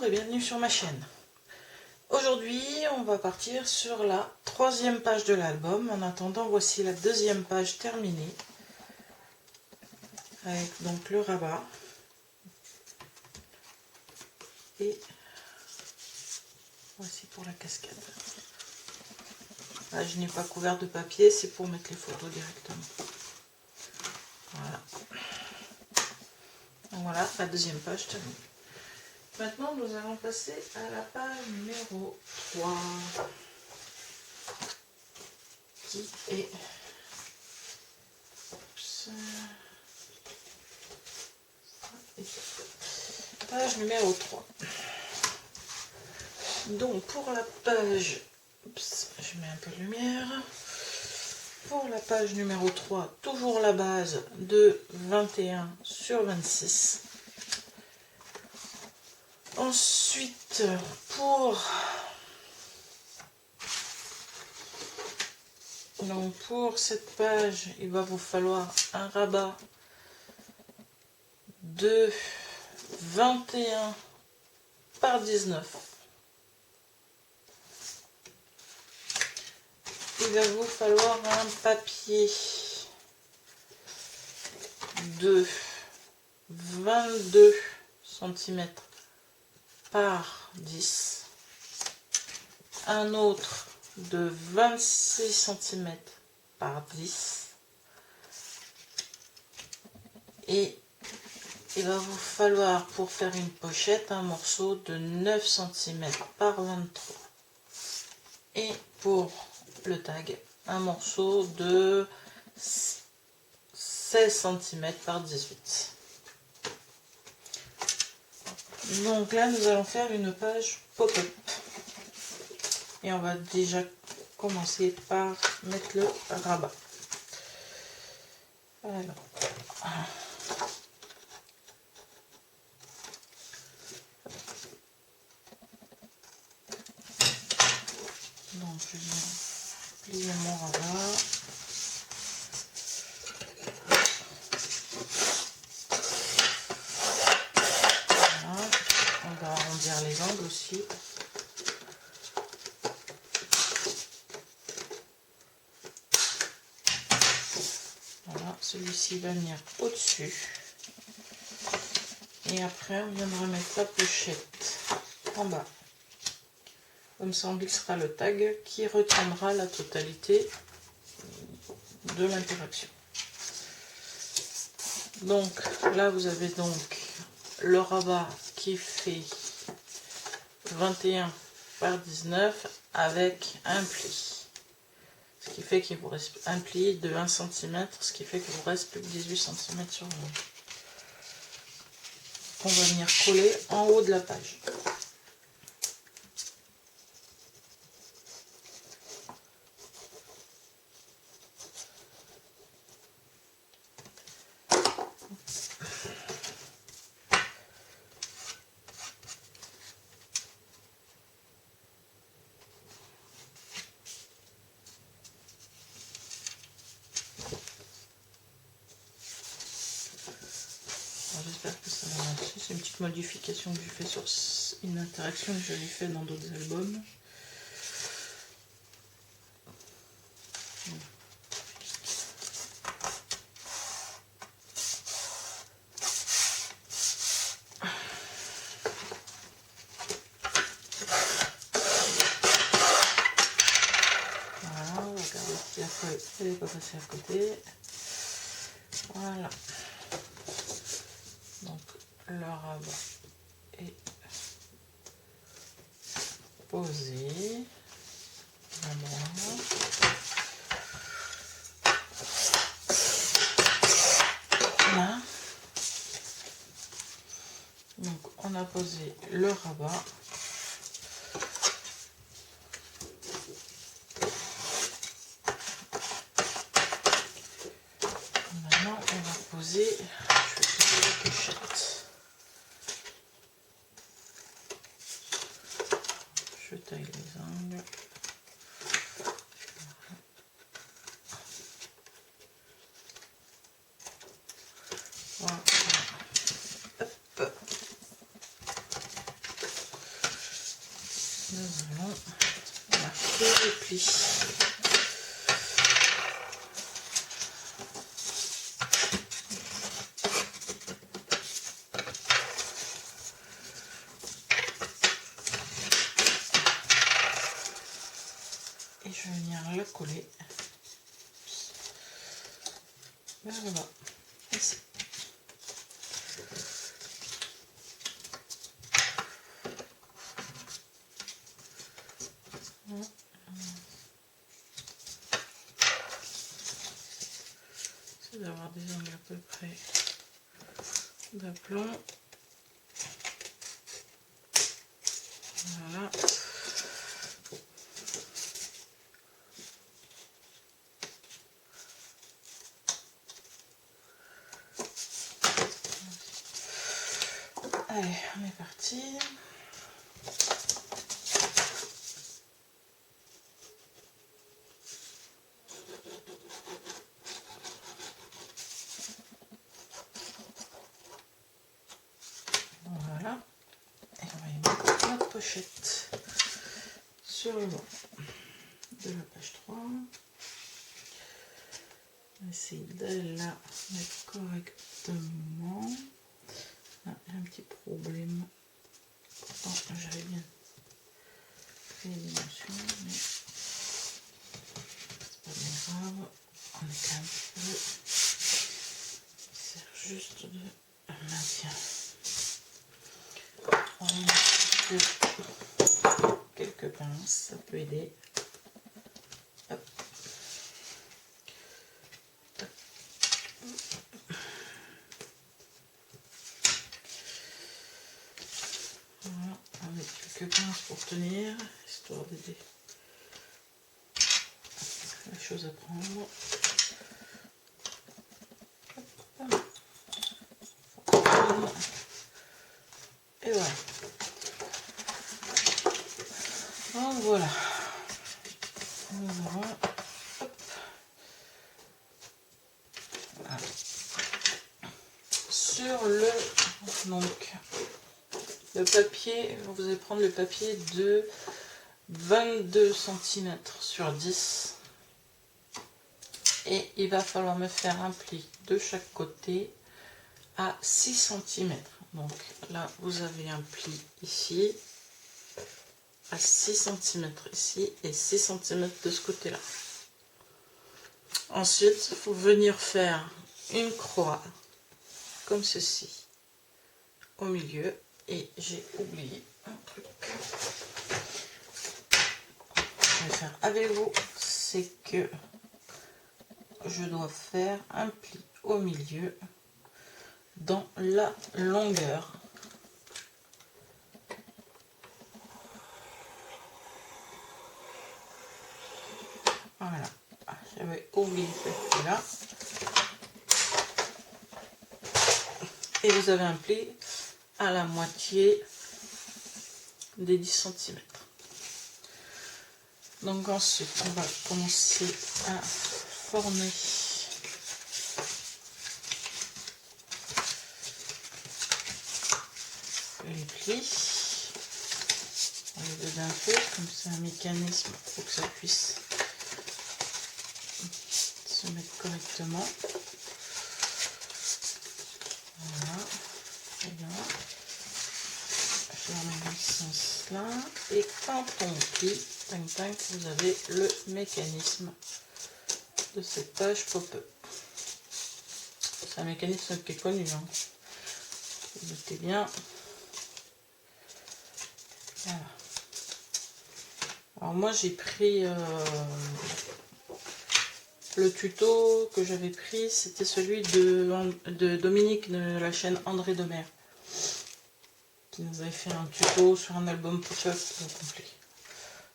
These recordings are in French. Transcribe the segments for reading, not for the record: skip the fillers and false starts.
et bienvenue sur ma chaîne. Aujourd'hui, on va partir sur la 3e page de l'album. En attendant, voici la 2e page terminée. Avec donc le rabat. Et voici pour la cascade. Là, je n'ai pas couvert de papier, c'est pour mettre les photos directement. Voilà. Donc voilà, la 2e page terminée. Maintenant, nous allons passer à la page numéro 3, qui est page numéro 3. Donc, pour la page, je mets un peu de lumière. Pour la page numéro 3, toujours la base de 21 sur 26. Ensuite, pour cette page, il va vous falloir un rabat de 21 par 19. Il va vous falloir un papier de 22 cm par 10, un autre de 26 cm par 10, et il va vous falloir, pour faire une pochette, un morceau de 9 cm par 23, et pour le tag, un morceau de 16 cm par 18. Donc là, nous allons faire une page pop-up. Et on va déjà commencer par mettre le rabat. Alors. Donc je vais plier mon rabat. Voilà. On va arrondir les angles aussi. Voilà, celui-ci va venir au-dessus. Et après, on viendra mettre la pochette en bas. Comme ça, on glissera le tag qui retiendra la totalité de l'interaction. Donc là, vous avez donc le rabat qui fait 21 par 19 avec un pli. Ce qui fait qu'il vous reste un pli de 1 cm, ce qui fait qu'il vous reste plus que 18 cm sur le mur. On va venir coller en haut de la page. J'espère que ça va marcher. C'est une petite modification que j'ai fait sur une interaction que j'avais fait dans d'autres albums. Voilà, on va regarder si la feuille n'est pas passée à côté. Voilà. Donc le rabat est posé. Voilà. Donc on a posé le rabat. Maintenant on va poser, je vais poser la pochette. Je taille les angles. Voilà. Hop. pli. Et je vais venir la coller. Vers le bas. Ici. C'est d'avoir des angles à peu près d'aplomb. Voilà. Allez, on est parti. Voilà. Et on va y mettre notre pochette sur le bord de la page 3. On va essayer de la mettre correctement. Ah, j'ai un petit problème. Pourtant, j'avais bien fait les dimensions, mais c'est pas bien grave. On est quand même un petit peu. Il sert juste de maintien. On va mettre quelques pinces, ça peut aider. Hop. Voilà, avec quelques pinces pour tenir, histoire d'aider la chose à prendre. Et voilà. Donc voilà. Nous avons, hop, voilà. Sur le papier, vous allez prendre le papier de 22 cm sur 10 et il va falloir me faire un pli de chaque côté à 6 cm. Donc là vous avez un pli ici à 6 cm ici et 6 cm de ce côté là. Ensuite il faut venir faire une croix comme ceci au milieu. Et j'ai oublié un truc. Je vais faire avec vous, c'est que je dois faire un pli au milieu dans la longueur. Voilà, j'avais oublié ce pli-là. Et vous avez un pli à la moitié des 10 cm. Donc ensuite, on va commencer à former les plis. On les donne un peu, comme c'est un mécanisme, il faut que ça puisse se mettre correctement. Voilà, très bien. Je vais remettre dans ce sens-là. Et quand on plie, tac tac, vous avez le mécanisme de cette page pop-up. C'est un mécanisme qui est connu, hein. Vous notez bien. Voilà. Alors moi j'ai pris le tuto que j'avais pris, c'était celui de Dominique de la chaîne André Demer, qui nous avait fait un tuto sur un album pop-up complet.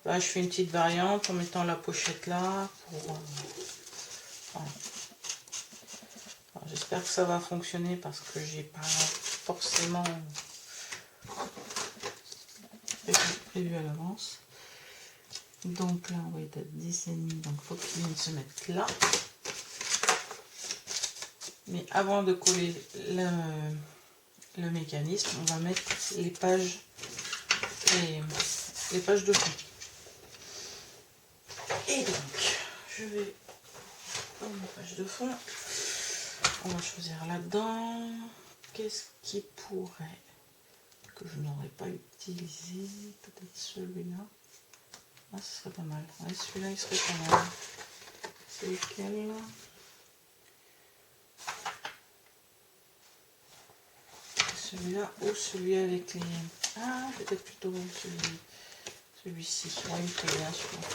Là je fais une petite variante en mettant la pochette là. Voilà. J'espère que ça va fonctionner parce que j'ai pas forcément prévu à l'avance. Donc là on va être à 10,5, donc il faut qu'il vienne se mettre là. Mais avant de coller le mécanisme, on va mettre les pages de fond. je vais dans ma page de fond. On va choisir là-dedans. Qu'est-ce qui pourrait, que je n'aurais pas utilisé? Peut-être celui-là. Ah, ce serait pas mal. Ouais, celui-là, il serait pas mal. C'est lequel? Celui-là ou celui avec les... Ah, peut-être plutôt celui-ci. Ouais, il me plaît bien celui-là.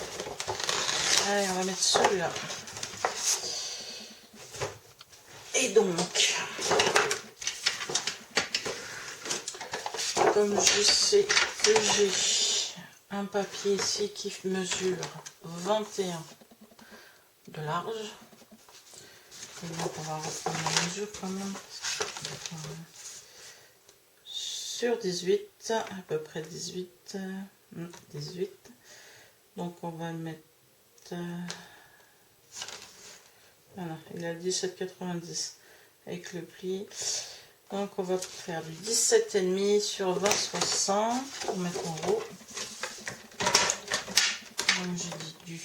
Allez, on va mettre celui-là. Et donc, comme je sais que j'ai un papier ici qui mesure 21 de large, et donc on va reprendre la mesure quand même. Sur 18, à peu près 18. Donc on va mettre... voilà, il a 17,90 avec le pli. Donc on va faire du 17,5 sur 20,60 pour mettre en haut. Comme j'ai dit,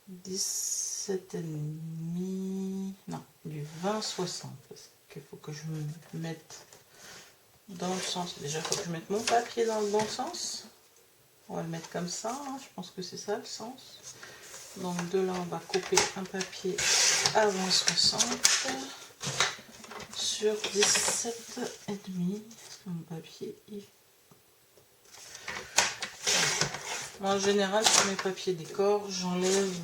du 17,5, non, du 20,60 parce qu'il faut que je me mette dans le sens. Déjà, il faut que je mette mon papier dans le bon sens. On va le mettre comme ça, hein. Je pense que c'est ça le sens. Donc de là, on va couper un papier à 20,60 sur 17,5. Mon papier, moi, en général, sur mes papiers décor, j'enlève...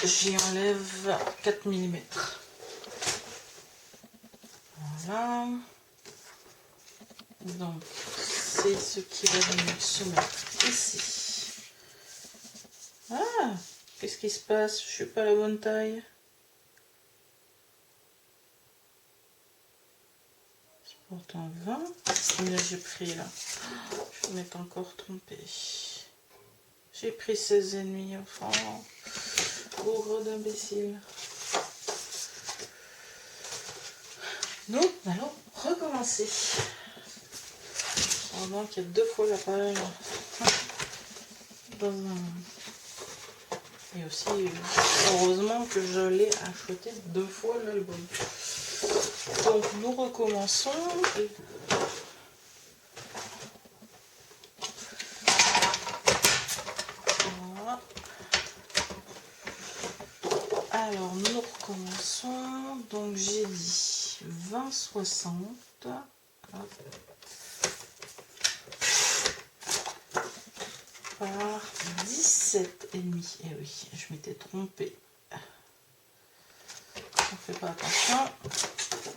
j'y enlève 4 mm. Voilà. Donc, c'est ce qui va venir se mettre ici. Ah, qu'est-ce qui se passe? Je suis pas à la bonne taille. C'est pourtant 20. Combien j'ai pris là? Je m'étais encore trompée. J'ai pris 16,5. Enfin, bougre d'imbécile. Nous allons recommencer. Pendant qu'il y a 2 fois la page dans un... Et aussi, heureusement que je l'ai acheté 2 fois l'album. Donc nous recommençons. Voilà. Alors nous recommençons. Donc j'ai dit 20,60. Par 17,5. Et oui, je m'étais trompée. On ne fait pas attention.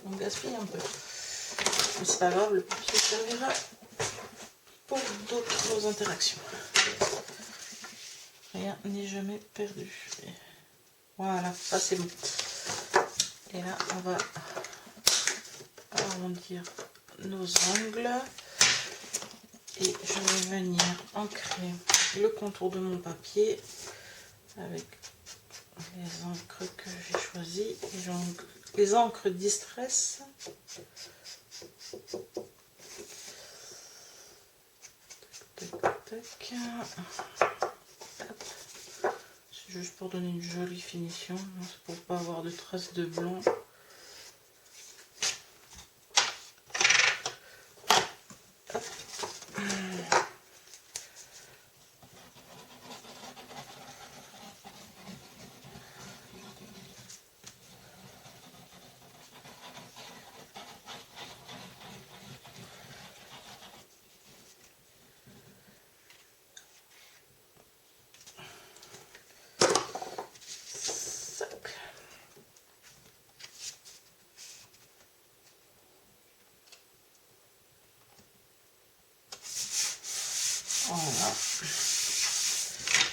On gaspille un peu. Mais c'est pas grave, le papier servira pour d'autres interactions. Rien n'est jamais perdu. Voilà, ça c'est bon. Et là, on va arrondir nos angles. Et je vais venir ancrer le contour de mon papier avec les encres que j'ai choisies. Les encres Distress. Tac, tac. C'est juste pour donner une jolie finition. C'est pour pas avoir de traces de blanc. Voilà,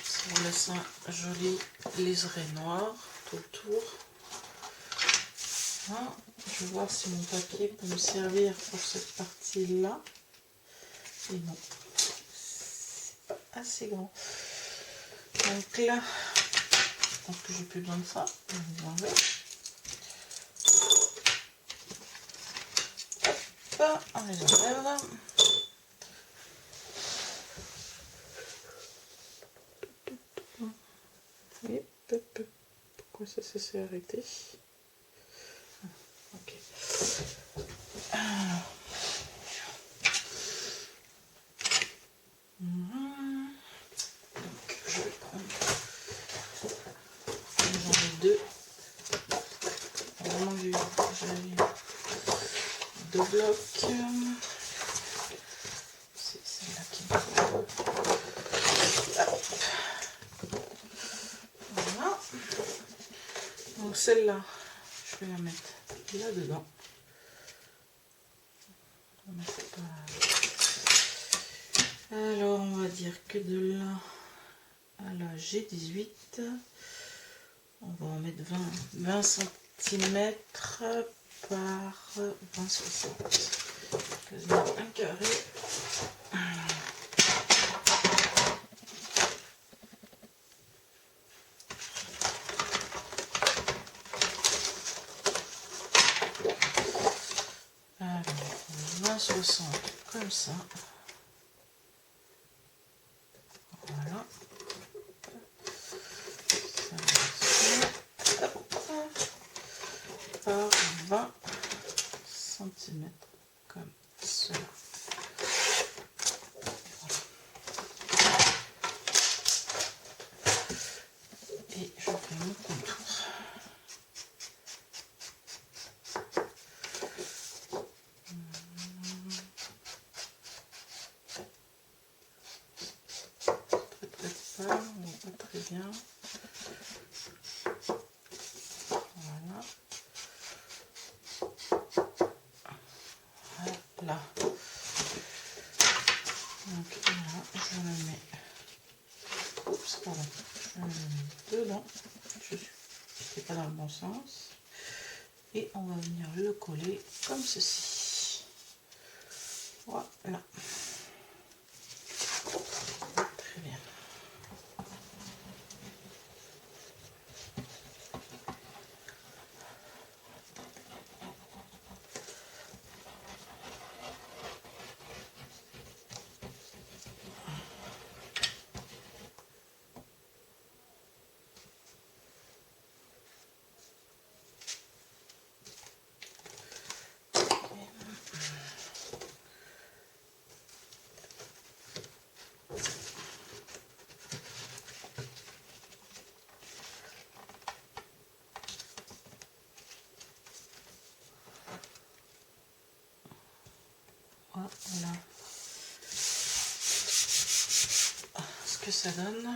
ça vous laisse un joli liseré noir tout autour. Voilà. Je vais voir si mon papier peut me servir pour cette partie-là. Et non, c'est pas assez grand. Donc là, je pense que j'ai plus besoin de ça. Je vais enlever. Hop, on les enlève. Pourquoi ça s'est arrêté? Ok. Donc, je vais prendre deux. Vraiment, j'avais deux blocs. C'est celle-là qui me faut. Voilà. Donc celle-là, je vais la mettre là-dedans. Alors, on va dire que de là à la G18, on va en mettre 20 cm par 20-60. Quasiment un carré. Alors, 20-60 comme ça. Voilà. Par 20 cm comme cela. Et je fais mon contour. Très pas, on voit pas très bien. Voilà. Là. Donc là, je le mets. Oups, pardon. Je le mets dedans. Je n'étais pas dans le bon sens. Et on va venir le coller comme ceci. Voilà. Très bien. Voilà ce que ça donne.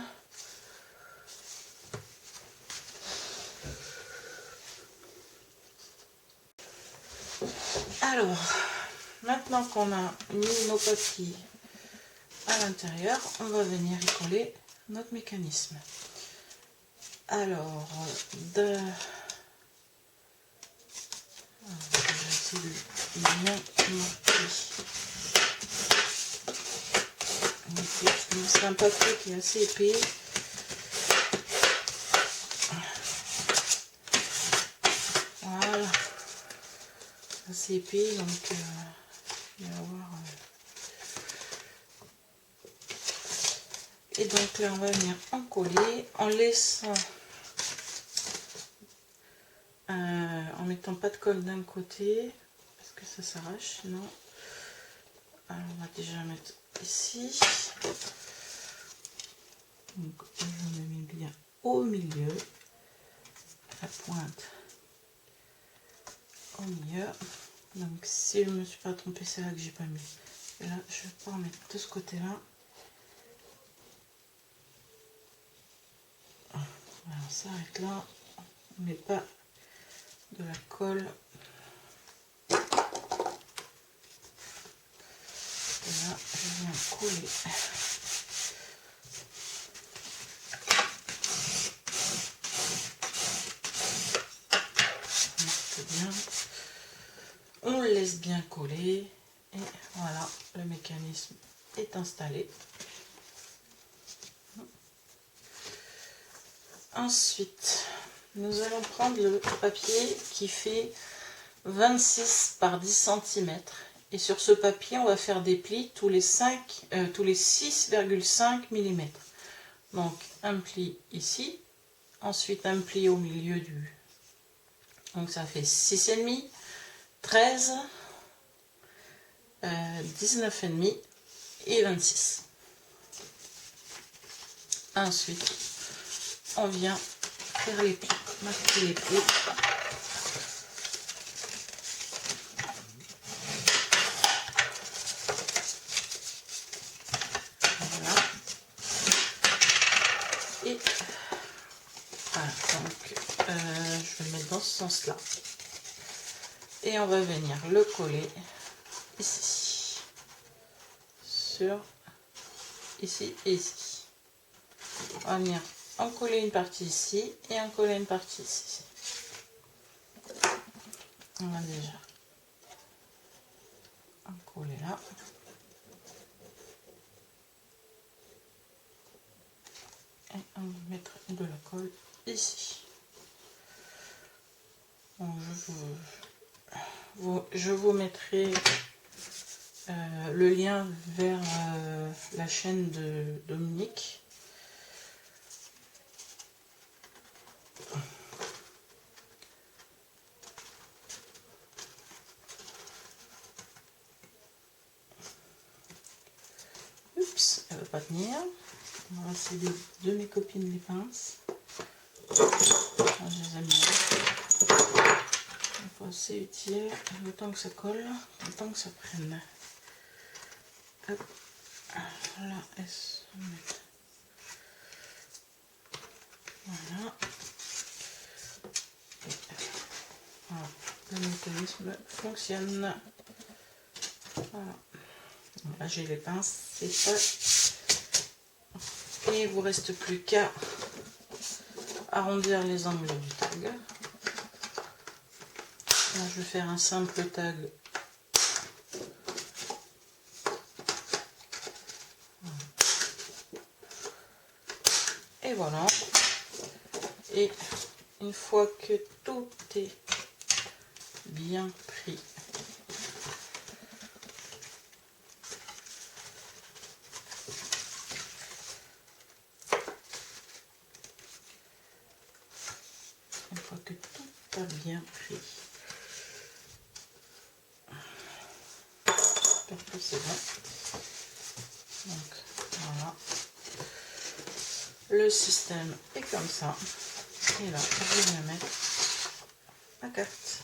Alors, maintenant qu'on a mis nos papiers à l'intérieur, on va venir y coller notre mécanisme. Alors, je vais essayer de bien marquer. C'est un papier qui est assez épais. Voilà. Assez épais, donc il va y avoir... Et donc là, on va venir en coller en laissant... en mettant pas de colle d'un côté, parce que ça s'arrache, sinon... Alors, on va déjà mettre ici. Donc, je me mets bien au milieu, la pointe au milieu. Donc, si je ne me suis pas trompée, c'est là que j'ai pas mis. Et là, je vais pas en mettre de ce côté-là. Voilà, on s'arrête là. On ne met pas de la colle. Et là, je viens coller. Bien. On le laisse bien coller et voilà, le mécanisme est installé. Ensuite, nous allons prendre le papier qui fait 26 par 10 cm et sur ce papier on va faire des plis tous les 6,5 mm. Donc un pli ici, ensuite un pli au milieu du... Donc ça fait 6,5, 13, 19,5 et 26. Ensuite, on vient faire les plis, marquer les plis. Voilà. Et voilà, donc je vais le mettre dans ce sens-là. Et on va venir le coller ici, sur ici et ici. On va venir en coller une partie ici et en coller une partie ici. On va déjà en coller là. Et on va mettre de la colle ici. Donc je vous mettrai le lien vers la chaîne de Dominique. Oups, elle ne va pas tenir. On va essayer de mes copines les pinces. Je les aime bien. C'est utile, le temps que ça colle, le temps que ça prenne. Hop. Là, elles se mettent. Voilà. Voilà. Le mécanisme fonctionne. Voilà. Là, j'ai les pinces, c'est fait. Et il ne vous reste plus qu'à arrondir les angles du tag. Là, je vais faire un simple tag. Et voilà. Et une fois que tout est bien pris, une fois que tout a bien pris, j'espère que c'est bon. Donc voilà, le système est comme ça. Et là, je vais mettre la carte.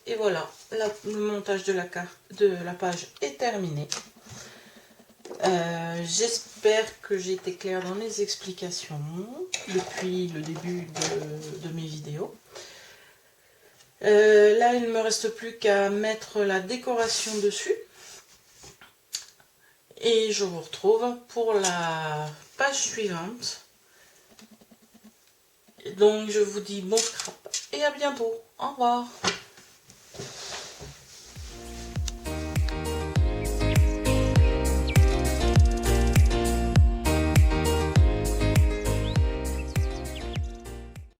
Et voilà, le montage de la carte, de la page est terminé. J'espère que j'ai été claire dans les explications depuis le début de mes vidéos. Là, il ne me reste plus qu'à mettre la décoration dessus. Et je vous retrouve pour la page suivante. Donc, je vous dis bon scrap et à bientôt. Au revoir.